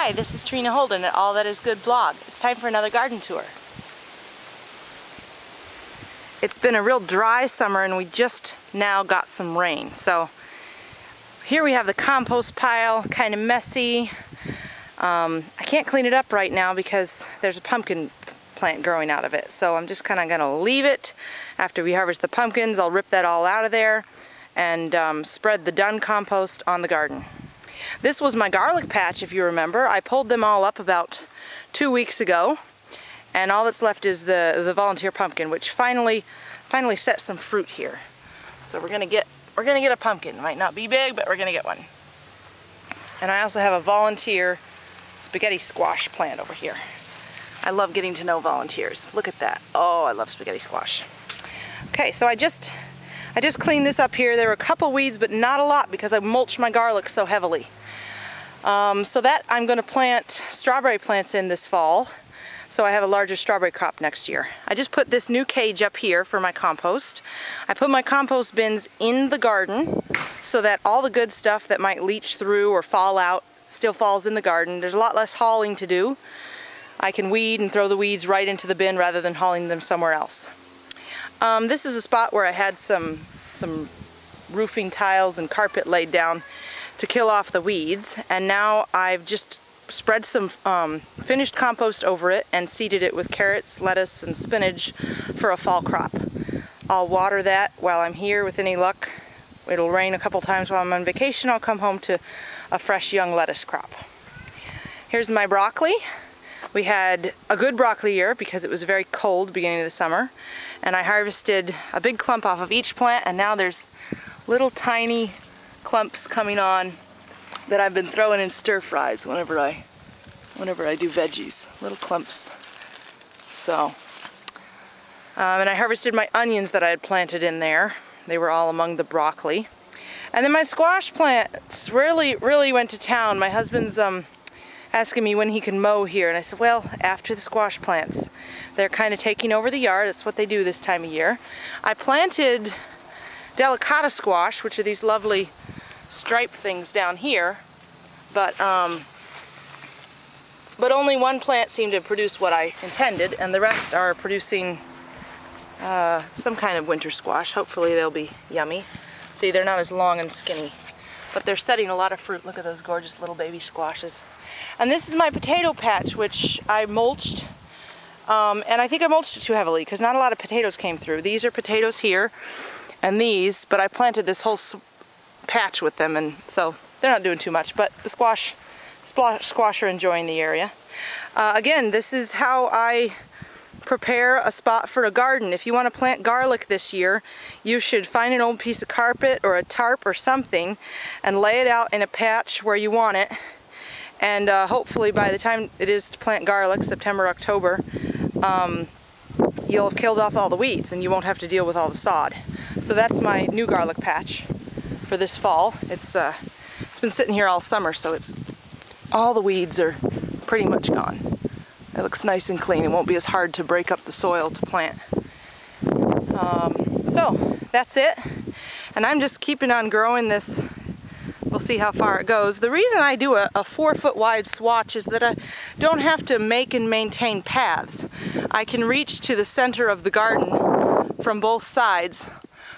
Hi, this is Trina Holden at All That Is Good blog. It's time for another garden tour. It's been a real dry summer and we just now got some rain. So here we have the compost pile, kind of messy. I can't clean it up right now because there's a pumpkin plant growing out of it. So I'm just kind of going to leave it. After we harvest the pumpkins, I'll rip that all out of there and spread the done compost on the garden. This was my garlic patch, if you remember. I pulled them all up about 2 weeks ago, and all that's left is the volunteer pumpkin, which finally set some fruit here. So we're gonna get a pumpkin. It might not be big, but we're gonna get one. And I also have a volunteer spaghetti squash plant over here. I love getting to know volunteers. Look at that. Oh, I love spaghetti squash. Okay, so I just cleaned this up here. There were a couple weeds, but not a lot because I mulched my garlic so heavily. So that I'm going to plant strawberry plants in this fall, so I have a larger strawberry crop next year. I just put this new cage up here for my compost. I put my compost bins in the garden so that all the good stuff that might leach through or fall out still falls in the garden. There's a lot less hauling to do. I can weed and throw the weeds right into the bin rather than hauling them somewhere else. This is a spot where I had some roofing tiles and carpet laid down to kill off the weeds, and now I've just spread some finished compost over it and seeded it with carrots, lettuce, and spinach for a fall crop. I'll water that while I'm here with any luck. It'll rain a couple times while I'm on vacation. I'll come home to a fresh young lettuce crop. Here's my broccoli. We had a good broccoli year because it was very cold beginning of the summer, and I harvested a big clump off of each plant, and now there's little tiny clumps coming on that I've been throwing in stir fries whenever I do veggies, little clumps. So, and I harvested my onions that I had planted in there. They were all among the broccoli. And then my squash plants really went to town. My husband's asking me when he can mow here, and I said, well, after the squash plants. They're kind of taking over the yard. That's what they do this time of year. I planted delicata squash, which are these lovely striped things down here, but only one plant seemed to produce what I intended, and the rest are producing some kind of winter squash. Hopefully they'll be yummy. See, they're not as long and skinny, but they're setting a lot of fruit. Look at those gorgeous little baby squashes. And this is my potato patch, which I mulched, and I think I mulched it too heavily because not a lot of potatoes came through. These are potatoes here, and these, but I planted this whole patch with them, and so they're not doing too much, but the squash are enjoying the area. Again, this is how I prepare a spot for a garden. If you want to plant garlic this year, you should find an old piece of carpet or a tarp or something and lay it out in a patch where you want it, and hopefully by the time it is to plant garlic, September, October, you'll have killed off all the weeds and you won't have to deal with all the sod. So that's my new garlic patch for this fall. It's been sitting here all summer, so all the weeds are pretty much gone. It looks nice and clean. It won't be as hard to break up the soil to plant. So that's it, and I'm just keeping on growing this. We'll see how far it goes. The reason I do a 4-foot wide swatch is that I don't have to make and maintain paths. I can reach to the center of the garden from both sides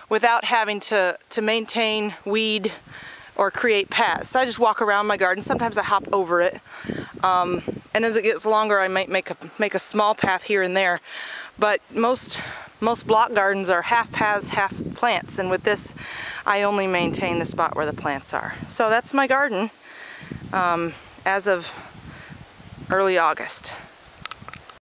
without having to maintain, weed, or create paths. So I just walk around my garden. Sometimes I hop over it. And as it gets longer, I might make a small path here and there. But most block gardens are half paths, half plants. And with this, I only maintain the spot where the plants are. So that's my garden as of early August.